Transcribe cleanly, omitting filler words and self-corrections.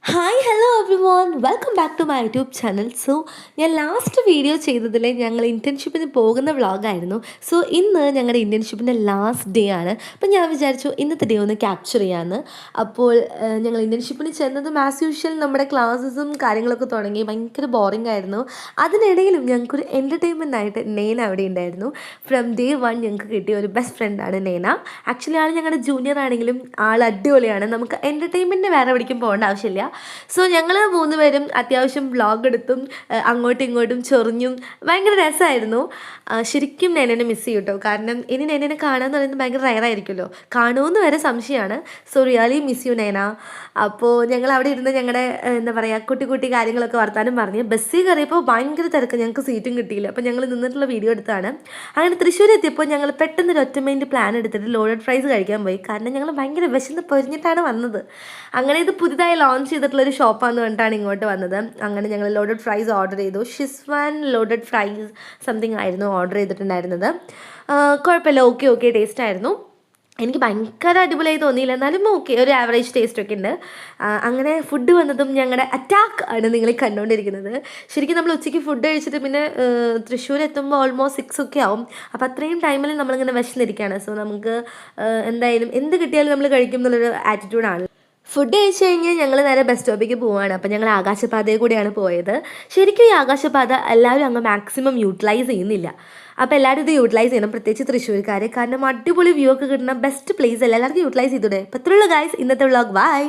Hi hello everyone welcome back to my YouTube channel. So ഞാൻ last video ചെയ്തതിൽ ഞങ്ങൾ ഇൻറ്റേൺഷിപ്പിന് പോകുന്ന വ്ളോഗായിരുന്നു. So ഇന്ന് ഞങ്ങളുടെ ഇൻറ്റേൺഷിപ്പിൻ്റെ ലാസ്റ്റ് ഡേ ആണ്. അപ്പം ഞാൻ വിചാരിച്ചു ഇന്നത്തെ ഡേ ഒന്ന് ക്യാപ്ചർ ചെയ്യാമെന്ന്. അപ്പോൾ ഞങ്ങൾ ഇൻറ്റേൺഷിപ്പിന് ചെന്നതും ആസ് യൂഷ്വൽ നമ്മുടെ ക്ലാസ്സസും കാര്യങ്ങളൊക്കെ തുടങ്ങി ഭയങ്കര ബോറിംഗ് ആയിരുന്നു. അതിനിടയിലും ഞങ്ങൾക്കൊരു എൻ്റർടൈൻമെൻ്റ് ആയിട്ട് നെയ്ന അവിടെ ഉണ്ടായിരുന്നു. ഫ്രം ഡേ വൺ ഞങ്ങൾക്ക് കിട്ടിയ ഒരു ബെസ്റ്റ് ഫ്രണ്ടാണ് നെയ്ന. ആക്ച്വലി ആൾ ഞങ്ങളുടെ ജൂനിയർ ആണെങ്കിലും ആൾ അടിപൊളിയാണ്. നമുക്ക് എൻ്റർടൈൻമെൻറ്റിന് വേറെ എവിടേക്കും പോകേണ്ട ആവശ്യമില്ല. സോ ഞങ്ങൾ മൂന്ന് പേരും അത്യാവശ്യം വ്ളോഗ് എടുത്തും അങ്ങോട്ടും ഇങ്ങോട്ടും ചൊറിഞ്ഞും ഭയങ്കര രസമായിരുന്നു. ശരിക്കും നെനനെ മിസ് ചെയ്യും കേട്ടോ. കാരണം ഇനി നെനനെ കാണുകയെന്ന് പറയുന്നത് ഭയങ്കര റയറായിരിക്കുമല്ലോ. കാണുമെന്ന് വരെ സംശയമാണ്. സോ റിയലി മിസ് യു നെന. അപ്പോൾ ഞങ്ങൾ അവിടെ ഇരുന്ന് ഞങ്ങളുടെ എന്താ പറയുക കുട്ടി കുട്ടി കാര്യങ്ങളൊക്കെ വർത്താനം പറഞ്ഞ് ബസ്സിൽ കയറിയപ്പോൾ ഭയങ്കര തിരക്ക്, ഞങ്ങൾക്ക് സീറ്റും കിട്ടിയില്ല. അപ്പോൾ ഞങ്ങൾ നിന്നിട്ടുള്ള വീഡിയോ എടുത്താണ്. അങ്ങനെ തൃശ്ശൂർ എത്തിയപ്പോൾ ഞങ്ങൾ പെട്ടെന്ന് ഒരു ഒറ്റമൈൻഡ് പ്ലാൻ എടുത്തിട്ട് ലോഡഡ് ഫ്രൈസ് കഴിക്കാൻ പോയി. കാരണം ഞങ്ങൾ ഭയങ്കര വിശന്ന് പൊരിഞ്ഞിട്ടാണ് വന്നത്. അങ്ങനെ ഇത് പുതുതായി ലോഞ്ച് ചെയ്തിട്ടുള്ളൊരു ഷോപ്പാന്ന് പറഞ്ഞിട്ടാണ് ഇങ്ങോട്ട് വന്നത്. അങ്ങനെ ഞങ്ങൾ ലോഡഡ് ഫ്രൈസ് ഓർഡർ ചെയ്തു. ഷിസ്വാൻ ലോഡഡ് ഫ്രൈസ് സംതിങ് ആയിരുന്നു ഓർഡർ ചെയ്തിട്ടുണ്ടായിരുന്നത്. കുഴപ്പമില്ല, ഓക്കെ ടേസ്റ്റ് ആയിരുന്നു. എനിക്ക് ഭയങ്കര അടിപൊളിയായി തോന്നിയില്ല, എന്നാലും ഓക്കെ, ഒരു ആവറേജ് ടേസ്റ്റ് ഒക്കെ ഉണ്ട്. അങ്ങനെ ഫുഡ് വന്നതും ഞങ്ങളുടെ അറ്റാക്ക് ആണ് നിങ്ങൾ കണ്ടുകൊണ്ടിരിക്കുന്നത്. ശരിക്കും നമ്മൾ ഉച്ചയ്ക്ക് ഫുഡ് കഴിച്ചിട്ട് പിന്നെ തൃശ്ശൂർ എത്തുമ്പോൾ ഓൾമോസ്റ്റ് 6 ഒക്കെ ആവും. അപ്പോൾ അത്രയും ടൈമിൽ നമ്മളിങ്ങനെ വിശന്നിരിക്കുകയാണ്. സോ നമുക്ക് എന്തായാലും എന്ത് കിട്ടിയാലും നമ്മൾ കഴിക്കും എന്നുള്ളൊരു ആറ്റിറ്റ്യൂഡാണ്. ഫുഡ് കഴിച്ച് കഴിഞ്ഞ് ഞങ്ങൾ നേരെ ബസ് സ്റ്റോപ്പിലേക്ക് പോവുകയാണ്. അപ്പോൾ ഞങ്ങൾ ആകാശപാതയിൽ കൂടെയാണ് പോയത്. ശരിക്കും ഈ ആകാശപാത എല്ലാവരും അങ്ങ് മാക്സിമം യൂട്ടിലൈസ് ചെയ്യുന്നില്ല. അപ്പോൾ എല്ലാവരും ഇത് യൂട്ടിലൈസ് ചെയ്യണം, പ്രത്യേകിച്ച് തൃശ്ശൂർക്കാർ. കാരണം അടിപൊളി വ്യൂ ഒക്കെ കിട്ടുന്ന ബെസ്റ്റ് പ്ലേസ് അല്ല, എല്ലാവർക്കും യൂട്ടിലൈസ് ചെയ്തൂടെ. അപ്പോൾ അത്രയുള്ള ഗൈസ് ഇന്നത്തെ വ്ളോഗ്. ബൈ.